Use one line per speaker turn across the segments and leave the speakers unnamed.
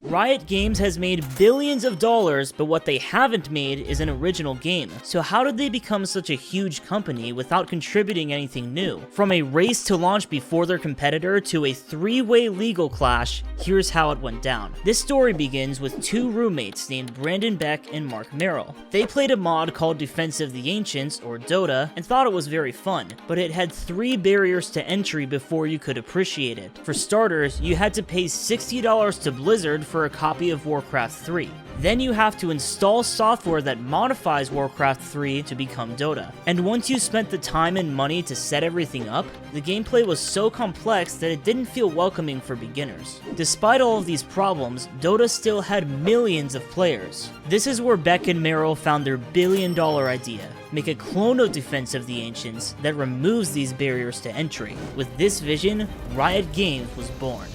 Riot Games has made billions of dollars, but what they haven't made is an original game. So how did they become such a huge company without contributing anything new? From a race to launch before their competitor to a three-way legal clash, here's how it went down. This story begins with two roommates named Brandon Beck and Mark Merrill. They played a mod called Defense of the Ancients, or Dota, and thought it was very fun, but it had 3 barriers to entry before you could appreciate it. For starters, you had to pay $60 to Blizzard for a copy of Warcraft 3. Then you have to install software that modifies Warcraft 3 to become Dota. And once you spent the time and money to set everything up, the gameplay was so complex that it didn't feel welcoming for beginners. Despite all of these problems, Dota still had millions of players. This is where Beck and Merrill found their billion-dollar idea: make a clone of Defense of the Ancients that removes these barriers to entry. With this vision, Riot Games was born.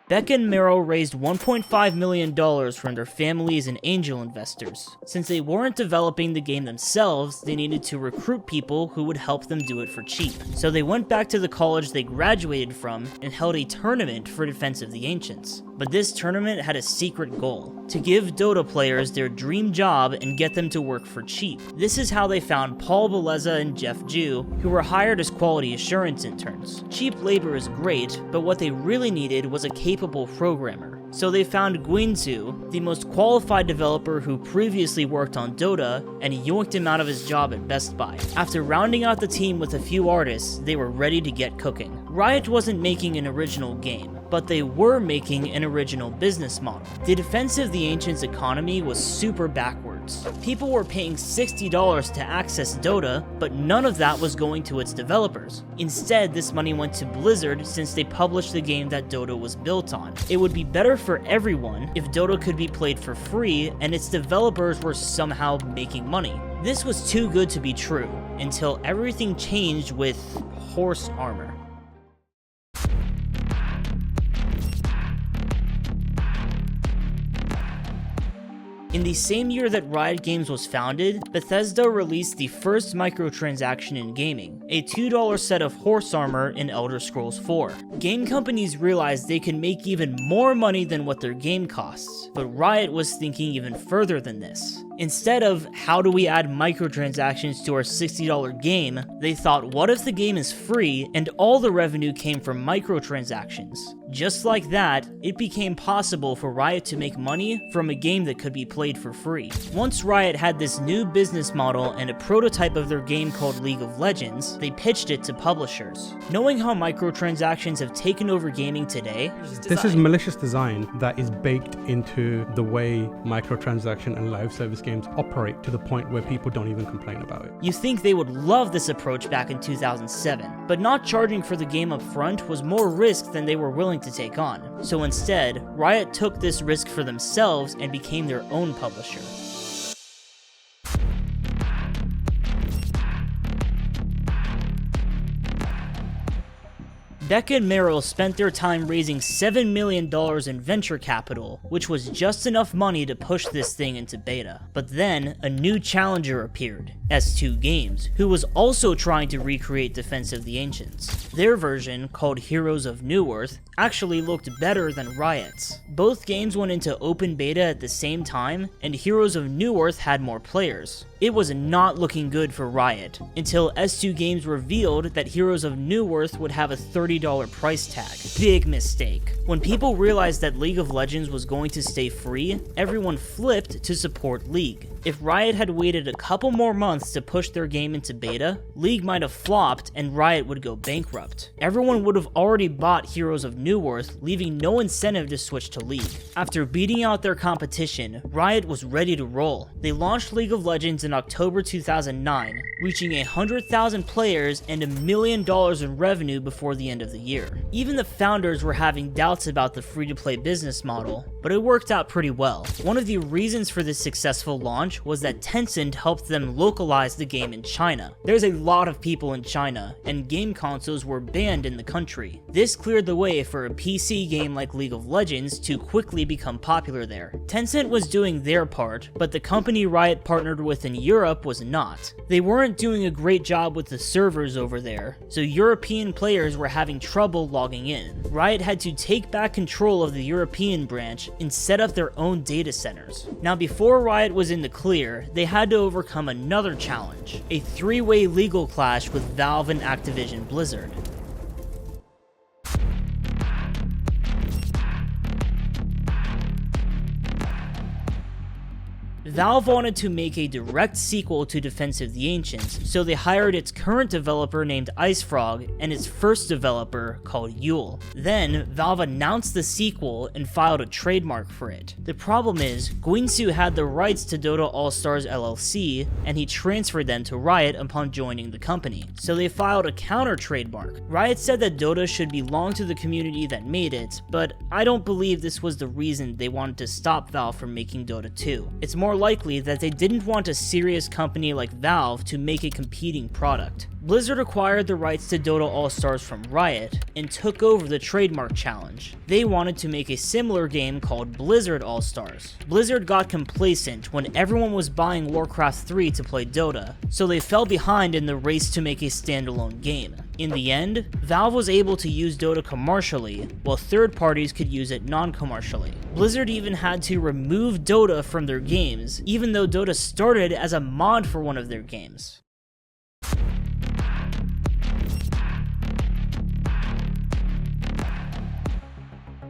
Beck and Merrill raised $1.5 million from their families and angel investors. Since they weren't developing the game themselves, they needed to recruit people who would help them do it for cheap. So they went back to the college they graduated from and held a tournament for Defense of the Ancients. But this tournament had a secret goal: to give Dota players their dream job and get them to work for cheap. This is how they found Paul Beleza and Jeff Jew, who were hired as quality assurance interns. Cheap labor is great, but what they really needed was a capable programmer. So they found Guinzu, the most qualified developer who previously worked on Dota, and yoinked him out of his job at Best Buy. After rounding out the team with a few artists, they were ready to get cooking. Riot wasn't making an original game, but they were making an original business model. The Defense of the Ancients economy was super backwards. People were paying $60 to access Dota, but none of that was going to its developers. Instead, this money went to Blizzard since they published the game that Dota was built on. It would be better for everyone if Dota could be played for free and its developers were somehow making money. This was too good to be true, until everything changed with horse armor. In the same year that Riot Games was founded, Bethesda released the first microtransaction in gaming, a $2 set of horse armor in Elder Scrolls 4. Game companies realized they could make even more money than what their game costs, but Riot was thinking even further than this. Instead of, how do we add microtransactions to our $60 game, they thought, what if the game is free and all the revenue came from microtransactions? Just like that, it became possible for Riot to make money from a game that could be played for free. Once Riot had this new business model and a prototype of their game called League of Legends, they pitched it to publishers. Knowing how microtransactions have taken over gaming today,
this is malicious design that is baked into the way microtransaction and live service games operate, to the point where people don't even complain about it.
You think they would love this approach back in 2007, but not charging for the game up front was more risk than they were willing to take on. So instead, Riot took this risk for themselves and became their own publisher. Beck and Merrill spent their time raising $7 million in venture capital, which was just enough money to push this thing into beta. But then, a new challenger appeared, S2 Games, who was also trying to recreate Defense of the Ancients. Their version, called Heroes of Newerth, actually looked better than Riot's. Both games went into open beta at the same time, and Heroes of Newerth had more players. It was not looking good for Riot, until S2 Games revealed that Heroes of Newerth would have a $30 price tag. Big mistake. When people realized that League of Legends was going to stay free, everyone flipped to support League. If Riot had waited a couple more months to push their game into beta, League might have flopped and Riot would go bankrupt. Everyone would have already bought Heroes of Newerth, leaving no incentive to switch to League. After beating out their competition, Riot was ready to roll. They launched League of Legends in October 2009, reaching 100,000 players and $1 million in revenue before the end of the year. Even the founders were having doubts about the free-to-play business model, but it worked out pretty well. One of the reasons for this successful launch was that Tencent helped them localize the game in China. There's a lot of people in China, and game consoles were banned in the country. This cleared the way for a PC game like League of Legends to quickly become popular there. Tencent was doing their part, but the company Riot partnered with in Europe was not. They weren't doing a great job with the servers over there, so European players were having trouble logging in. Riot had to take back control of the European branch and set up their own data centers. Now, before Riot was in the clear, they had to overcome another challenge, a three-way legal clash with Valve and Activision Blizzard. Valve wanted to make a direct sequel to Defense of the Ancients, so they hired its current developer named IceFrog and its first developer called Yule. Then, Valve announced the sequel and filed a trademark for it. The problem is, Guinsoo had the rights to Dota All-Stars LLC, and he transferred them to Riot upon joining the company, so they filed a counter-trademark. Riot said that Dota should belong to the community that made it, but I don't believe this was the reason they wanted to stop Valve from making Dota 2. It's more likely that they didn't want a serious company like Valve to make a competing product. Blizzard acquired the rights to Dota All-Stars from Riot and took over the trademark challenge. They wanted to make a similar game called Blizzard All-Stars. Blizzard got complacent when everyone was buying Warcraft 3 to play Dota, so they fell behind in the race to make a standalone game. In the end, Valve was able to use Dota commercially, while third parties could use it non-commercially. Blizzard even had to remove Dota from their games, even though Dota started as a mod for one of their games.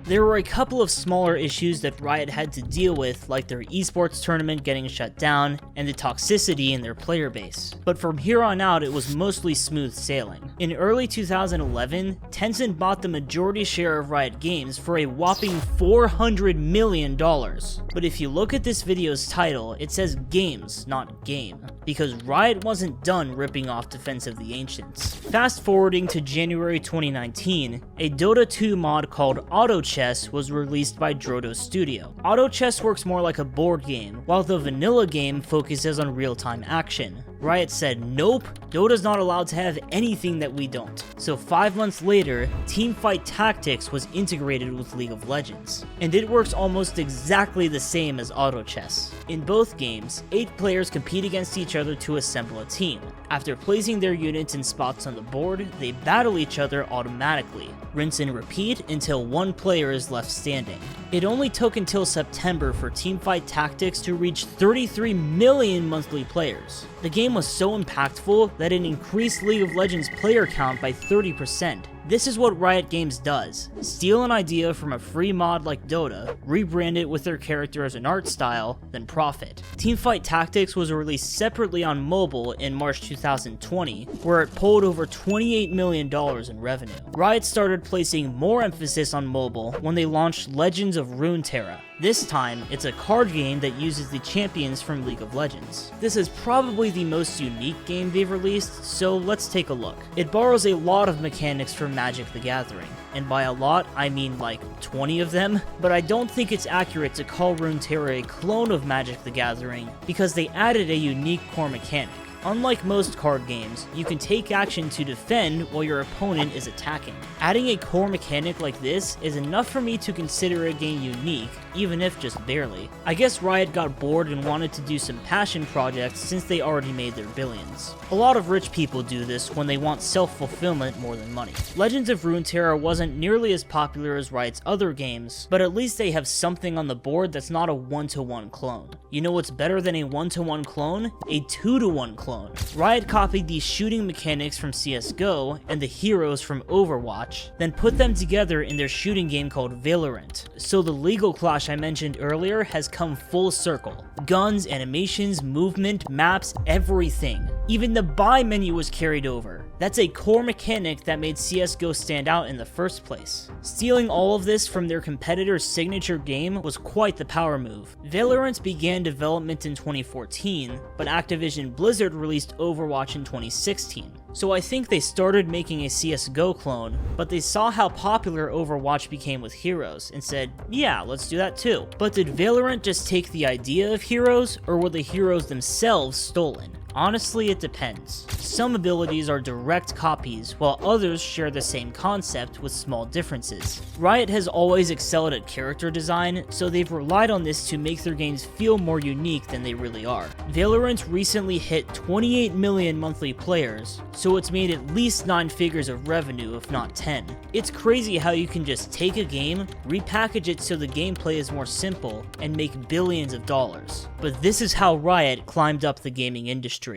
There were a couple of smaller issues that Riot had to deal with, like their esports tournament getting shut down and the toxicity in their player base. But from here on out, it was mostly smooth sailing. In early 2011, Tencent bought the majority share of Riot Games for a whopping $400 million. But if you look at this video's title, it says games, not game, because Riot wasn't done ripping off Defense of the Ancients. Fast forwarding to January 2019, a Dota 2 mod called Auto Chess was released by Drodo Studio. Auto Chess works more like a board game, while the vanilla game focuses on real-time action. Riot said, nope, Dota's not allowed to have anything that we don't. So 5 months later, Teamfight Tactics was integrated with League of Legends. And it works almost exactly the same as Auto Chess. In both games, 8 players compete against each other to assemble a team. After placing their units in spots on the board, they battle each other automatically. Rinse and repeat until one player is left standing. It only took until September for Teamfight Tactics to reach 33 million monthly players. The game was so impactful that it increased League of Legends player count by 30%. This is what Riot Games does: steal an idea from a free mod like Dota, rebrand it with their characters and art style, then profit. Teamfight Tactics was released separately on mobile in March 2020, where it pulled over $28 million in revenue. Riot started placing more emphasis on mobile when they launched Legends of Runeterra. This time, it's a card game that uses the champions from League of Legends. This is probably the most unique game they've released, so let's take a look. It borrows a lot of mechanics from Magic the Gathering, and by a lot, I mean like 20 of them, but I don't think it's accurate to call Runeterra a clone of Magic the Gathering, because they added a unique core mechanic. Unlike most card games, you can take action to defend while your opponent is attacking. Adding a core mechanic like this is enough for me to consider a game unique, even if just barely. I guess Riot got bored and wanted to do some passion projects since they already made their billions. A lot of rich people do this when they want self-fulfillment more than money. Legends of Runeterra wasn't nearly as popular as Riot's other games, but at least they have something on the board that's not a 1-to-1 clone. You know what's better than a 1-to-1 clone? A 2-to-1 clone. Riot copied these shooting mechanics from CSGO and the heroes from Overwatch, then put them together in their shooting game called Valorant. So the legal clash I mentioned earlier has come full circle. Guns, animations, movement, maps, everything. Even the buy menu was carried over. That's a core mechanic that made CSGO stand out in the first place. Stealing all of this from their competitor's signature game was quite the power move. Valorant began development in 2014, but Activision Blizzard released Overwatch in 2016. So I think they started making a CSGO clone, but they saw how popular Overwatch became with Heroes and said, yeah, let's do that too. But did Valorant just take the idea of Heroes, or were the heroes themselves stolen? Honestly, it depends. Some abilities are direct copies, while others share the same concept with small differences. Riot has always excelled at character design, so they've relied on this to make their games feel more unique than they really are. Valorant recently hit 28 million monthly players, so it's made at least 9 figures of revenue, if not 10. It's crazy how you can just take a game, repackage it so the gameplay is more simple, and make billions of dollars. But this is how Riot climbed up the gaming industry.